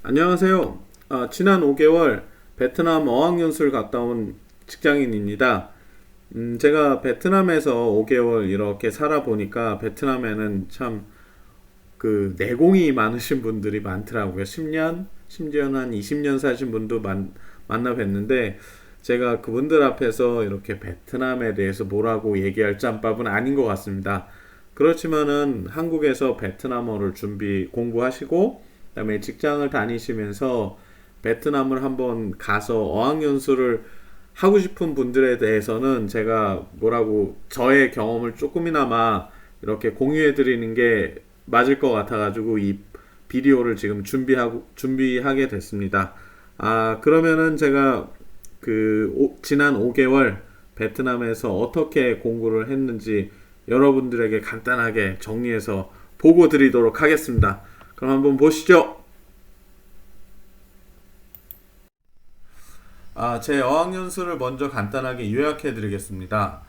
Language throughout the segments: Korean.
안녕하세요. 지난 5개월 베트남 어학연수를 갔다 온 직장인입니다. 제가 베트남에서 5개월 이렇게 살아보니까 베트남에는 참 그 내공이 많으신 분들이 많더라고요. 10년, 심지어는 한 20년 사신 분도 만나 뵀는데 제가 그분들 앞에서 이렇게 베트남에 대해서 뭐라고 얘기할 짬밥은 아닌 것 같습니다. 그렇지만은 한국에서 베트남어를 공부하시고 그다음에 직장을 다니시면서 베트남을 한번 가서 어학연수를 하고 싶은 분들에 대해서는 제가 뭐라고 저의 경험을 조금이나마 이렇게 공유해 드리는 게 맞을 것 같아가지고 이 비디오를 지금 준비하게 됐습니다. 그러면은 제가 지난 5개월 베트남에서 어떻게 공부를 했는지 여러분들에게 간단하게 정리해서 보고 드리도록 하겠습니다. 그럼 한번 보시죠. 제 어학연수를 먼저 간단하게 요약해 드리겠습니다.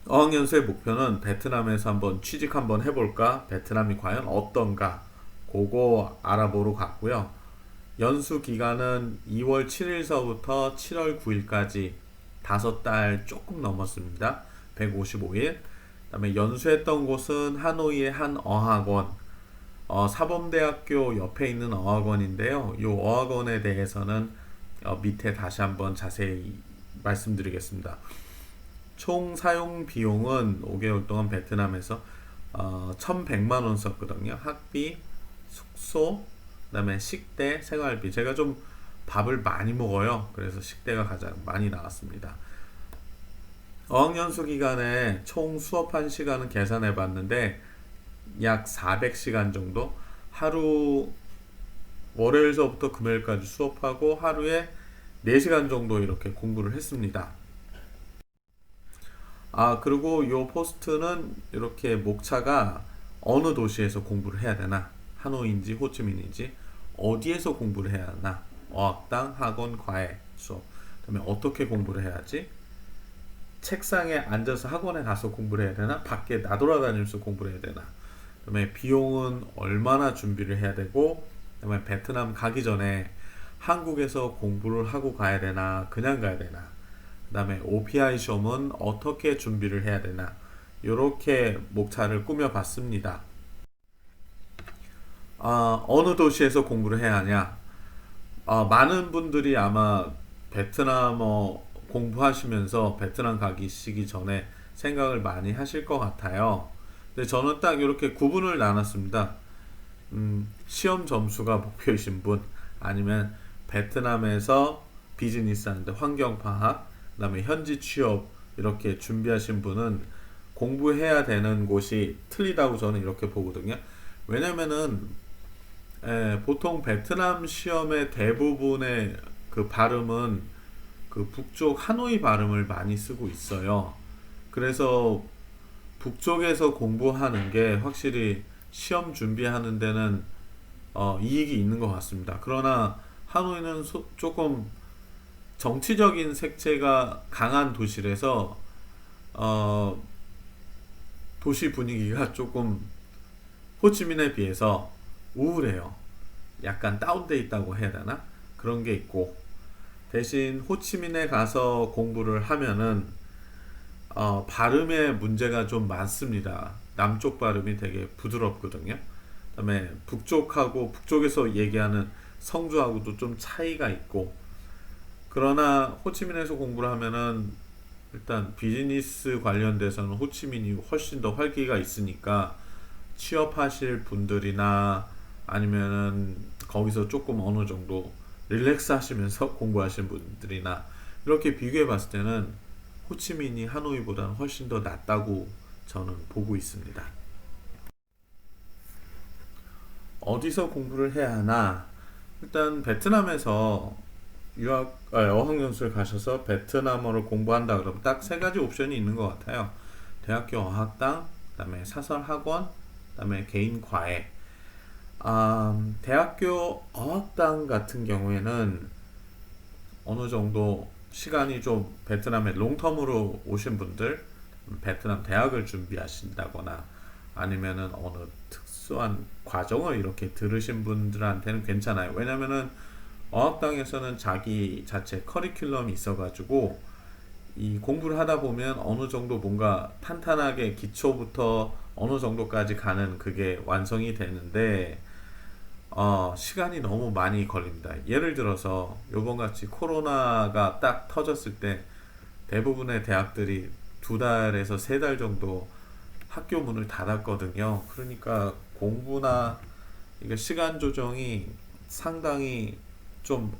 어학연수의 목표는 베트남에서 한번 취직 한번 해볼까? 베트남이 과연 어떤가? 그거 알아보러 갔고요. 연수 기간은 2월 7일서부터 7월 9일까지 5달 조금 넘었습니다. 155일. 그다음에 연수했던 곳은 하노이의 한 어학원, 사범대학교 옆에 있는 어학원인데요. 이 어학원에 대해서는 밑에 다시 한번 자세히 말씀드리겠습니다. 총 사용 비용은 5개월 동안 베트남에서 1,100만 원 썼거든요. 학비, 숙소, 그다음에 식대, 생활비. 제가 좀 밥을 많이 먹어요. 그래서 식대가 가장 많이 나왔습니다. 어학연수 기간에 총 수업한 시간은 계산해 봤는데 약 400시간 정도, 하루 월요일서부터 금요일까지 수업하고 하루에 4시간 정도 이렇게 공부를 했습니다. 그리고 요 포스트는 이렇게 목차가 어느 도시에서 공부를 해야 되나, 하노이인지 호치민인지, 어디에서 공부를 해야 하나, 어학당, 학원, 과외, 수업, 그다음에 어떻게 공부를 해야지, 책상에 앉아서 학원에 가서 공부를 해야 되나, 밖에 나돌아다니면서 공부를 해야 되나, 그다음에 비용은 얼마나 준비를 해야 되고, 그다음에 베트남 가기 전에 한국에서 공부를 하고 가야 되나, 그냥 가야 되나, 그다음에 OPI 시험은 어떻게 준비를 해야 되나, 이렇게 목차를 꾸며봤습니다. 어느 도시에서 공부를 해야 하냐? 많은 분들이 아마 베트남어 공부하시면서 베트남 가기 전에 생각을 많이 하실 것 같아요. 근데 저는 딱 이렇게 구분을 나눴습니다. 시험 점수가 목표이신 분, 아니면 베트남에서 비즈니스 하는데 환경 파악, 그다음에 현지 취업 이렇게 준비하신 분은 공부해야 되는 곳이 틀리다고 저는 이렇게 보거든요. 왜냐면은 보통 베트남 시험의 대부분의 그 발음은 그 북쪽 하노이 발음을 많이 쓰고 있어요. 그래서 북쪽에서 공부하는 게 확실히 시험 준비하는 데는 이익이 있는 것 같습니다. 그러나 하노이는 조금 정치적인 색채가 강한 도시라서 어, 도시 분위기가 조금 호치민에 비해서 우울해요. 약간 다운돼 있다고 해야 되나? 그런 게 있고, 대신 호치민에 가서 공부를 하면은 발음에 문제가 좀 많습니다. 남쪽 발음이 되게 부드럽거든요. 그다음에 북쪽에서 얘기하는 성주하고도 좀 차이가 있고, 그러나 호치민에서 공부를 하면은 일단 비즈니스 관련돼서는 호치민이 훨씬 더 활기가 있으니까 취업하실 분들이나 아니면은 거기서 조금 어느 정도 릴렉스 하시면서 공부하시는 분들이나 이렇게 비교해 봤을 때는 호치민이 하노이보다는 훨씬 더 낫다고 저는 보고 있습니다. 어디서 공부를 해야 하나? 일단 베트남에서 어학연수를 가셔서 베트남어를 공부한다 그러면 딱 세 가지 옵션이 있는 것 같아요. 대학교 어학당, 그다음에 사설 학원, 그다음에 개인 과외. 대학교 어학당 같은 경우에는 어느 정도 시간이 좀 베트남에 롱텀으로 오신 분들, 베트남 대학을 준비하신다거나 아니면은 어느 특수한 과정을 이렇게 들으신 분들한테는 괜찮아요. 왜냐면은 어학당에서는 자기 자체 커리큘럼이 있어가지고 이 공부를 하다 보면 어느 정도 뭔가 탄탄하게 기초부터 어느 정도까지 가는 그게 완성이 되는데 시간이 너무 많이 걸립니다. 예를 들어서 요번 같이 코로나가 딱 터졌을 때 대부분의 대학들이 2달에서 3달 정도 학교 문을 닫았거든요. 그러니까 공부나 이게 시간 조정이 상당히 좀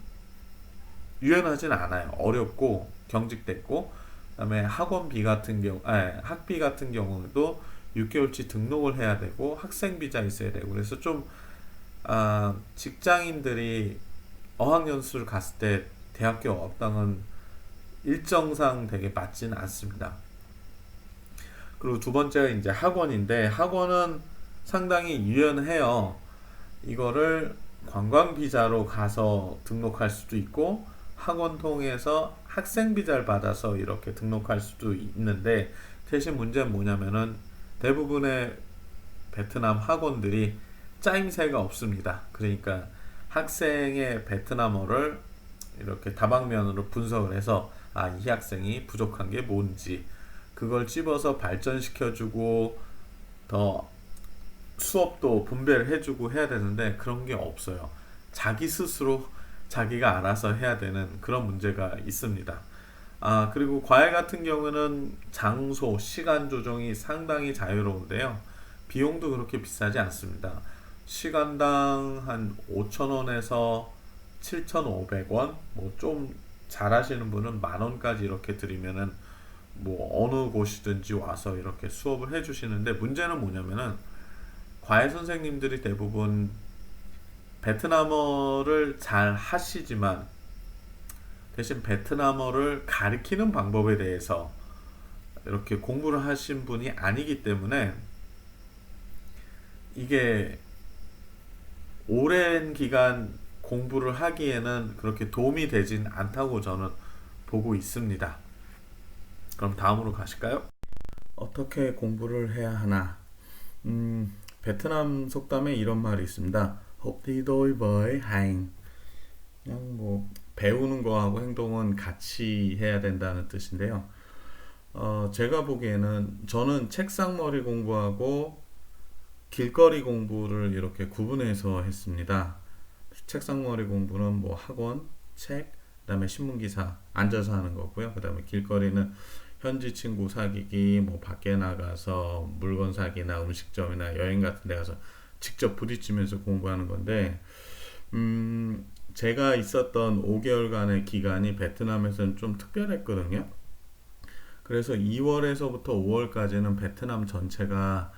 유연하진 않아요. 어렵고 경직됐고, 그다음에 학원비 같은 경우, 학비 같은 경우도 6개월치 등록을 해야 되고 학생 비자 있어야 되고, 그래서 좀 직장인들이 어학연수를 갔을 때 대학교 어학당은 일정상 되게 맞지는 않습니다. 그리고 두 번째가 이제 학원인데, 학원은 상당히 유연해요. 이거를 관광 비자로 가서 등록할 수도 있고 학원 통해서 학생 비자를 받아서 이렇게 등록할 수도 있는데, 대신 문제는 뭐냐면은 대부분의 베트남 학원들이 짜임새가 없습니다. 그러니까 학생의 베트남어를 이렇게 다방면으로 분석을 해서 이 학생이 부족한 게 뭔지 그걸 찝어서 발전시켜주고 더 수업도 분배를 해주고 해야 되는데 그런 게 없어요. 자기 스스로 자기가 알아서 해야 되는 그런 문제가 있습니다. 그리고 과외 같은 경우는 장소, 시간 조정이 상당히 자유로운데요. 비용도 그렇게 비싸지 않습니다. 시간당 한 5,000원에서 7,500원, 뭐 좀 잘하시는 분은 10,000원까지 이렇게 드리면은 뭐 어느 곳이든지 와서 이렇게 수업을 해주시는데, 문제는 뭐냐면은 과외 선생님들이 대부분 베트남어를 잘 하시지만 대신 베트남어를 가르치는 방법에 대해서 이렇게 공부를 하신 분이 아니기 때문에 이게 오랜 기간 공부를 하기에는 그렇게 도움이 되진 않다고 저는 보고 있습니다. 그럼 다음으로 가실까요? 어떻게 공부를 해야 하나? 베트남 속담에 이런 말이 있습니다. Học đi đôi với hành. 그냥 뭐 배우는 거하고 행동은 같이 해야 된다는 뜻인데요. 제가 보기에는 저는 책상머리 공부하고 길거리 공부를 이렇게 구분해서 했습니다. 책상머리 공부는 뭐 학원, 책, 그다음에 신문기사 앉아서 하는 거고요. 그다음에 길거리는 현지 친구 사귀기, 뭐 밖에 나가서 물건 사기나 음식점이나 여행 같은 데 가서 직접 부딪히면서 공부하는 건데, 제가 있었던 5개월간의 기간이 베트남에서는 좀 특별했거든요. 그래서 2월에서부터 5월까지는 베트남 전체가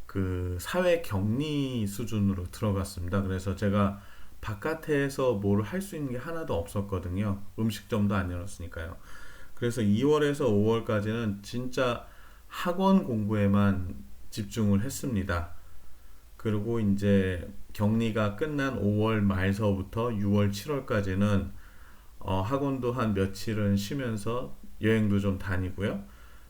그 사회 격리 수준으로 들어갔습니다. 그래서 제가 바깥에서 뭘 할 수 있는 게 하나도 없었거든요. 음식점도 안 열었으니까요. 그래서 2월에서 5월까지는 진짜 학원 공부에만 집중을 했습니다. 그리고 이제 격리가 끝난 5월 말서부터 6월, 7월까지는 학원도 한 며칠은 쉬면서 여행도 좀 다니고요.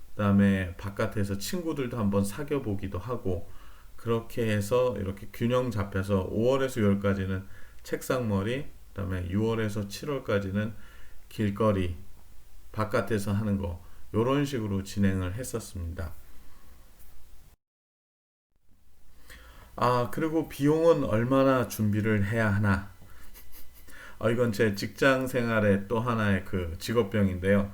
그다음에 바깥에서 친구들도 한번 사귀어 보기도 하고, 그렇게 해서 이렇게 균형 잡혀서 5월에서 6월까지는 책상머리, 그다음에 6월에서 7월까지는 길거리 바깥에서 하는 거, 이런 식으로 진행을 했었습니다. 그리고 비용은 얼마나 준비를 해야 하나? 이건 제 직장 생활의 또 하나의 그 직업병인데요.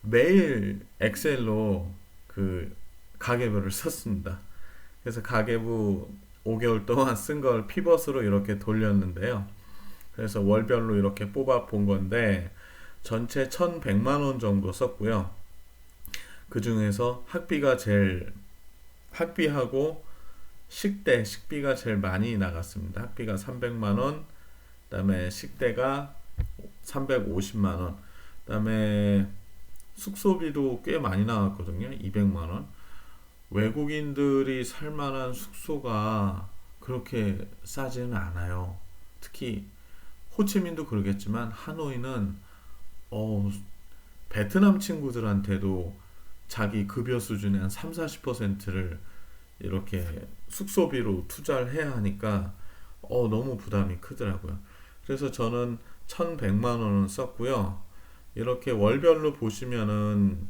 매일 엑셀로 그 가계부를 썼습니다. 그래서 가계부 5개월 동안 쓴 걸 피벗으로 이렇게 돌렸는데요. 그래서 월별로 이렇게 뽑아 본 건데 전체 1,100만 원 정도 썼고요. 그 중에서 학비하고 식비가 제일 많이 나갔습니다. 학비가 300만 원, 그다음에 식대가 350만 원, 그다음에 숙소비도 꽤 많이 나갔거든요. 200만 원. 외국인들이 살 만한 숙소가 그렇게 싸지는 않아요. 특히 호치민도 그러겠지만 하노이는 베트남 친구들한테도 자기 급여 수준의 한 3, 40%를 이렇게 숙소비로 투자를 해야 하니까 너무 부담이 크더라고요. 그래서 저는 1,100만 원을 썼고요. 이렇게 월별로 보시면은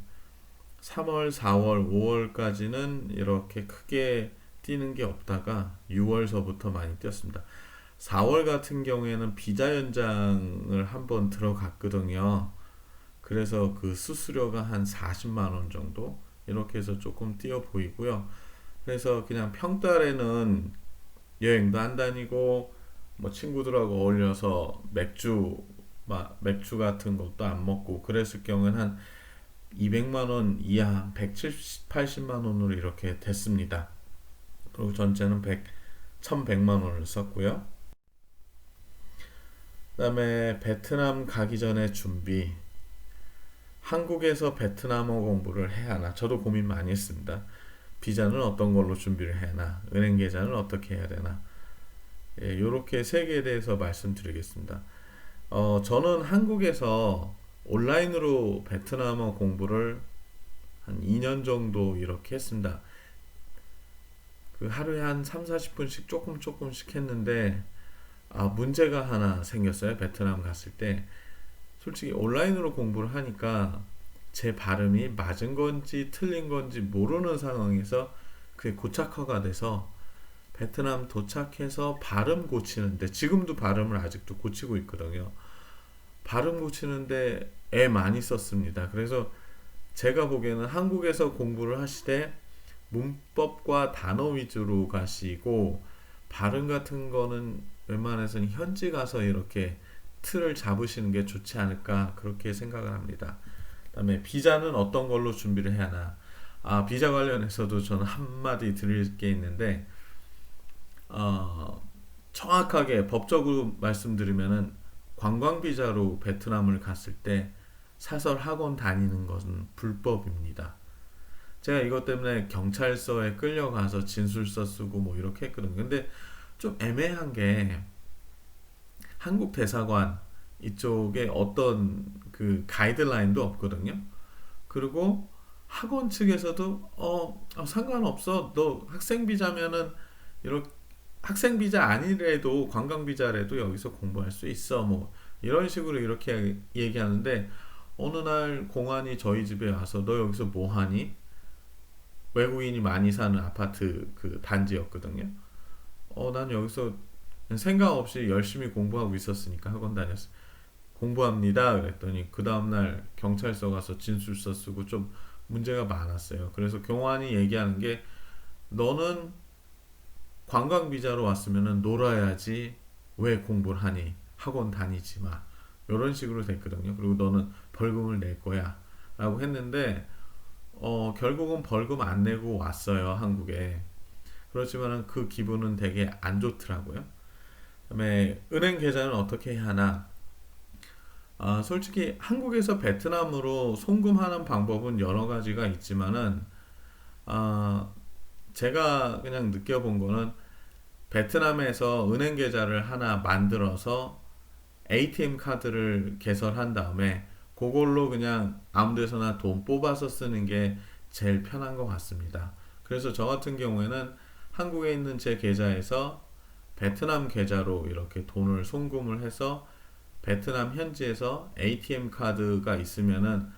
3월, 4월, 5월까지는 이렇게 크게 뛰는 게 없다가 6월서부터 많이 뛰었습니다. 4월 같은 경우에는 비자 연장을 한번 들어갔거든요. 그래서 그 수수료가 한 40만 원 정도 이렇게 해서 조금 뛰어 보이고요. 그래서 그냥 평달에는 여행도 안 다니고 뭐 친구들하고 어울려서 맥주 같은 것도 안 먹고 그랬을 경우는 한 200만 원 이하 170, 80만 원으로 이렇게 됐습니다. 그리고 전체는 1,100만 원을 썼고요. 그다음에 베트남 가기 전에 준비. 한국에서 베트남어 공부를 해야 하나? 저도 고민 많이 했습니다. 비자는 어떤 걸로 준비를 해야 하나? 은행 계좌는 어떻게 해야 되나? 이렇게 세 개에 대해서 말씀드리겠습니다. 저는 한국에서 온라인으로 베트남어 공부를 한 2년 정도 이렇게 했습니다. 그 하루에 한 3, 40분씩 조금씩 했는데 문제가 하나 생겼어요. 베트남 갔을 때 솔직히 온라인으로 공부를 하니까 제 발음이 맞은 건지 틀린 건지 모르는 상황에서 그게 고착화가 돼서 베트남 도착해서 발음 고치는데 지금도 발음을 아직도 고치고 있거든요. 발음 고치는데 애 많이 썼습니다. 그래서 제가 보기에는 한국에서 공부를 하시되 문법과 단어 위주로 가시고 발음 같은 거는 웬만해서는 현지 가서 이렇게 틀을 잡으시는 게 좋지 않을까 그렇게 생각을 합니다. 그다음에 비자는 어떤 걸로 준비를 해야 하나? 비자 관련해서도 저는 한마디 드릴 게 있는데 정확하게 법적으로 말씀드리면은 관광 비자로 베트남을 갔을 때 사설 학원 다니는 것은 불법입니다. 제가 이것 때문에 경찰서에 끌려가서 진술서 쓰고 뭐 이렇게 했거든요. 근데 좀 애매한 게 한국 대사관 이쪽에 어떤 그 가이드라인도 없거든요. 그리고 학원 측에서도 상관없어. 너 학생 비자면은 이렇게 학생 비자 아니래도 관광 비자래도 여기서 공부할 수 있어. 뭐 이런 식으로 이렇게 얘기하는데 어느 날 공안이 저희 집에 와서 너 여기서 뭐 하니? 외국인이 많이 사는 아파트 그 단지였거든요. 난 여기서 생각 없이 열심히 공부하고 있었으니까 학원 다녔어. 공부합니다. 그랬더니 그 다음날 경찰서 가서 진술서 쓰고 좀 문제가 많았어요. 그래서 경호원이 얘기하는 게 너는 관광 비자로 왔으면 놀아야지 왜 공부를 하니? 학원 다니지 마. 이런 식으로 됐거든요. 그리고 너는 벌금을 낼 거야. 라고 했는데 결국은 벌금 안 내고 왔어요. 한국에. 그렇지만 그 기분은 되게 안 좋더라고요. 그다음에 은행 계좌는 어떻게 해야 하나? 솔직히 한국에서 베트남으로 송금하는 방법은 여러 가지가 있지만은 제가 그냥 느껴본 거는 베트남에서 은행 계좌를 하나 만들어서 ATM 카드를 개설한 다음에 그걸로 그냥 아무 데서나 돈 뽑아서 쓰는 게 제일 편한 것 같습니다. 그래서 저 같은 경우에는 한국에 있는 제 계좌에서 베트남 계좌로 이렇게 돈을 송금을 해서 베트남 현지에서 ATM 카드가 있으면은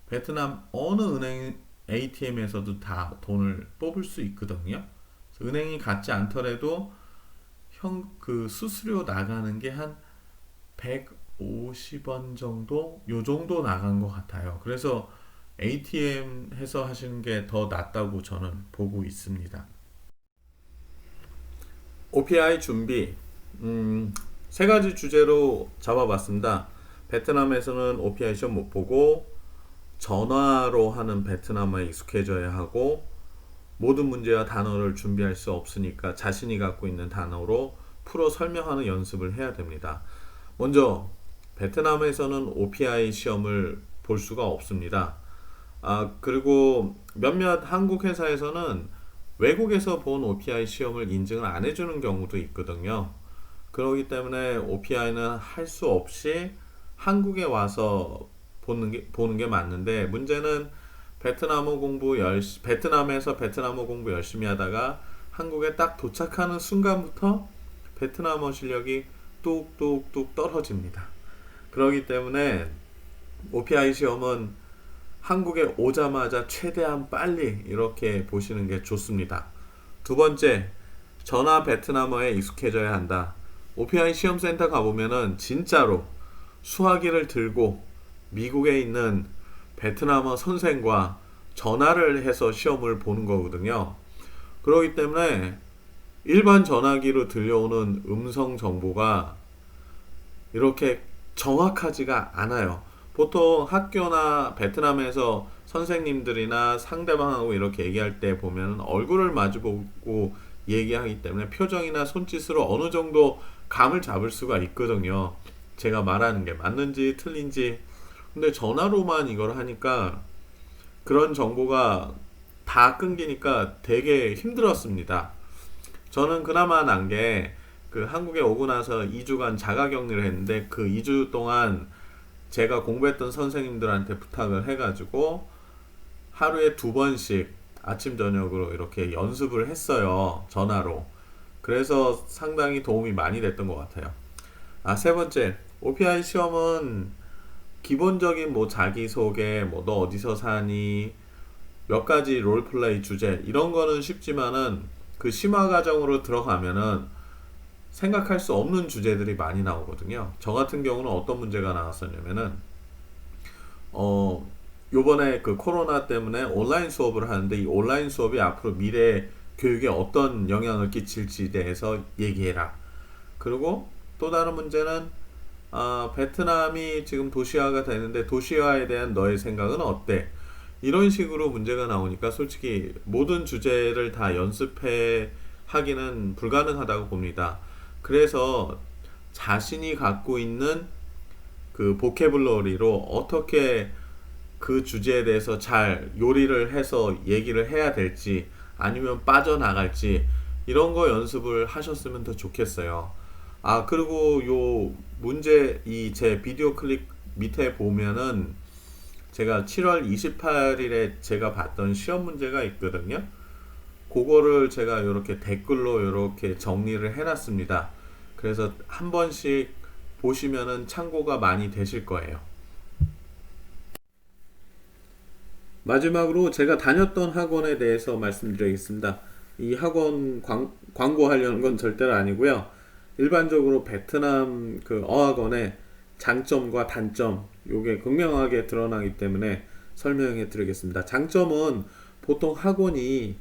베트남 어느 은행 ATM에서도 다 돈을 뽑을 수 있거든요. 은행이 같지 않더라도 그 수수료 나가는 게 한 150원 정도 요 정도 나간 것 같아요. 그래서 ATM 해서 하시는 게 더 낫다고 저는 보고 있습니다. OPI 준비 세 가지 주제로 잡아봤습니다. 베트남에서는 OPI 시험 못 보고 전화로 하는 베트남어에 익숙해져야 하고 모든 문제와 단어를 준비할 수 없으니까 자신이 갖고 있는 단어로 풀어 설명하는 연습을 해야 됩니다. 먼저 베트남에서는 OPI 시험을 볼 수가 없습니다. 그리고 몇몇 한국 회사에서는 외국에서 본 OPI 시험을 인증을 안 해주는 경우도 있거든요. 그렇기 때문에 OPI는 할 수 없이 한국에 와서 보는 게 맞는데 문제는 베트남에서 베트남어 공부 열심히 하다가 한국에 딱 도착하는 순간부터 베트남어 실력이 뚝뚝뚝 떨어집니다. 그렇기 때문에 OPI 시험은 한국에 오자마자 최대한 빨리 이렇게 보시는 게 좋습니다. 두 번째, 전화 베트남어에 익숙해져야 한다. OPI 시험센터 가보면은 진짜로 수화기를 들고 미국에 있는 베트남어 선생과 전화를 해서 시험을 보는 거거든요. 그렇기 때문에 일반 전화기로 들려오는 음성 정보가 이렇게 정확하지가 않아요. 보통 학교나 베트남에서 선생님들이나 상대방하고 이렇게 얘기할 때 보면 얼굴을 마주보고 얘기하기 때문에 표정이나 손짓으로 어느 정도 감을 잡을 수가 있거든요. 제가 말하는 게 맞는지 틀린지. 근데 전화로만 이걸 하니까 그런 정보가 다 끊기니까 되게 힘들었습니다. 저는 그나마 난 게 그 한국에 오고 나서 2주간 자가격리를 했는데 그 2주 동안 제가 공부했던 선생님들한테 부탁을 해가지고 하루에 2번씩 아침 저녁으로 이렇게 연습을 했어요. 전화로. 그래서 상당히 도움이 많이 됐던 것 같아요. 세 번째, OPI 시험은 기본적인 뭐 자기소개, 뭐 너 어디서 사니, 몇 가지 롤플레이 주제 이런 거는 쉽지만은 그 심화 과정으로 들어가면은 생각할 수 없는 주제들이 많이 나오거든요. 저 같은 경우는 어떤 문제가 나왔었냐면은 요번에 그 코로나 때문에 온라인 수업을 하는데 이 온라인 수업이 앞으로 미래 교육에 어떤 영향을 끼칠지에 대해서 얘기해라. 그리고 또 다른 문제는 베트남이 지금 도시화가 되는데 도시화에 대한 너의 생각은 어때? 이런 식으로 문제가 나오니까 솔직히 모든 주제를 다 연습해 하기는 불가능하다고 봅니다. 그래서 자신이 갖고 있는 그 보캐블러리로 어떻게 그 주제에 대해서 잘 요리를 해서 얘기를 해야 될지 아니면 빠져나갈지 이런 거 연습을 하셨으면 더 좋겠어요. 그리고 요 문제 이 제 비디오 클립 밑에 보면은 제가 7월 28일에 제가 봤던 시험 문제가 있거든요. 그거를 제가 이렇게 댓글로 이렇게 정리를 해놨습니다. 그래서 한 번씩 보시면은 참고가 많이 되실 거예요. 마지막으로 제가 다녔던 학원에 대해서 말씀드리겠습니다. 이 학원 광고하려는 건 절대로 아니고요. 일반적으로 베트남 그 어학원의 장점과 단점 요게 극명하게 드러나기 때문에 설명해 드리겠습니다. 장점은 보통 학원이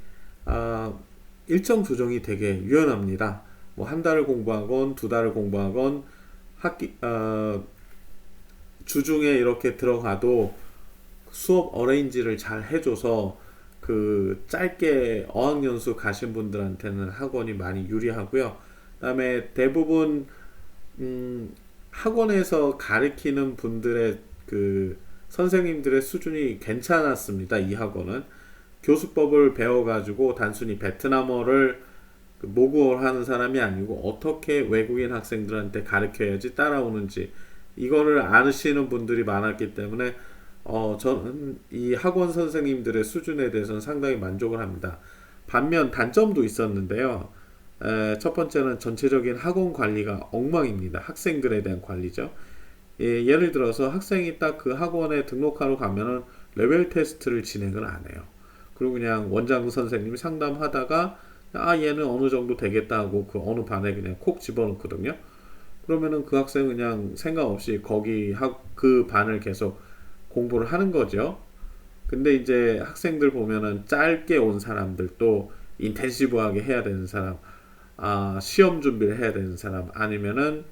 일정 조정이 되게 유연합니다. 뭐 한 달을 공부하건 두 달을 공부하건 주중에 이렇게 들어가도 수업 어레인지를 잘 해줘서 그 짧게 어학연수 가신 분들한테는 학원이 많이 유리하고요. 그다음에 대부분 학원에서 가르치는 분들의 그 선생님들의 수준이 괜찮았습니다. 이 학원은 교수법을 배워가지고 단순히 베트남어를 모국어를 하는 사람이 아니고 어떻게 외국인 학생들한테 가르쳐야지 따라오는지 이거를 아시는 분들이 많았기 때문에 저는 이 학원 선생님들의 수준에 대해서는 상당히 만족을 합니다. 반면 단점도 있었는데요. 첫 번째는 전체적인 학원 관리가 엉망입니다. 학생들에 대한 관리죠. 예를 들어서 학생이 딱 그 학원에 등록하러 가면은 레벨 테스트를 진행을 안 해요. 그리고 그냥 원장 선생님이 상담하다가 얘는 어느 정도 되겠다 하고 그 어느 반에 그냥 콕 집어넣거든요. 그러면은 그 학생은 그냥 생각 없이 거기 그 반을 계속 공부를 하는 거죠. 근데 이제 학생들 보면은 짧게 온 사람들 또 인텐시브하게 해야 되는 사람, 시험 준비를 해야 되는 사람, 아니면은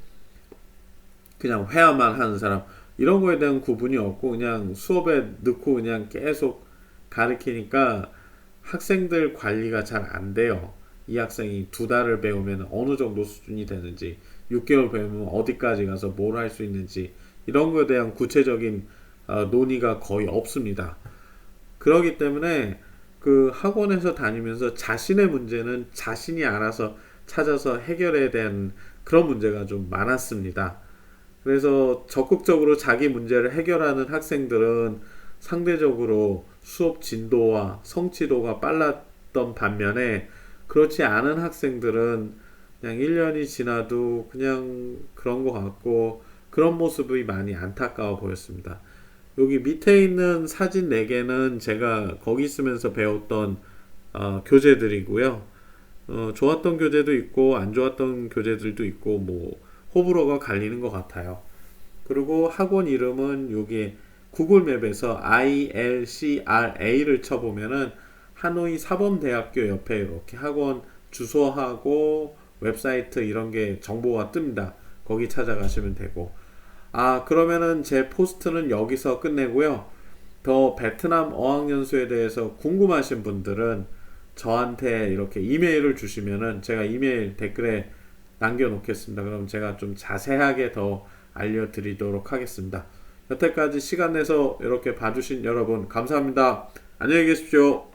그냥 회화만 하는 사람, 이런 거에 대한 구분이 없고 그냥 수업에 넣고 그냥 계속 가르치니까 학생들 관리가 잘 안 돼요. 이 학생이 2달을 배우면 어느 정도 수준이 되는지, 6개월 배우면 어디까지 가서 뭘 할 수 있는지, 이런 거에 대한 구체적인 논의가 거의 없습니다. 그렇기 때문에 그 학원에서 다니면서 자신의 문제는 자신이 알아서 찾아서 해결해야 되는 그런 문제가 좀 많았습니다. 그래서 적극적으로 자기 문제를 해결하는 학생들은 상대적으로 수업 진도와 성취도가 빨랐던 반면에 그렇지 않은 학생들은 그냥 1년이 지나도 그냥 그런 것 같고 그런 모습이 많이 안타까워 보였습니다. 여기 밑에 있는 사진 4개는 제가 거기 있으면서 배웠던 교재들이고요. 좋았던 교재도 있고 안 좋았던 교재들도 있고 뭐 호불호가 갈리는 것 같아요. 그리고 학원 이름은 여기 구글 맵에서 ILCRA를 쳐보면은 하노이 사범대학교 옆에 이렇게 학원 주소하고 웹사이트 이런 게 정보가 뜹니다. 거기 찾아가시면 되고. 그러면은 제 포스트는 여기서 끝내고요. 더 베트남 어학연수에 대해서 궁금하신 분들은 저한테 이렇게 이메일을 주시면은 제가 이메일 댓글에 남겨놓겠습니다. 그럼 제가 좀 자세하게 더 알려드리도록 하겠습니다. 여태까지 시간 내서 이렇게 봐주신 여러분 감사합니다. 안녕히 계십시오.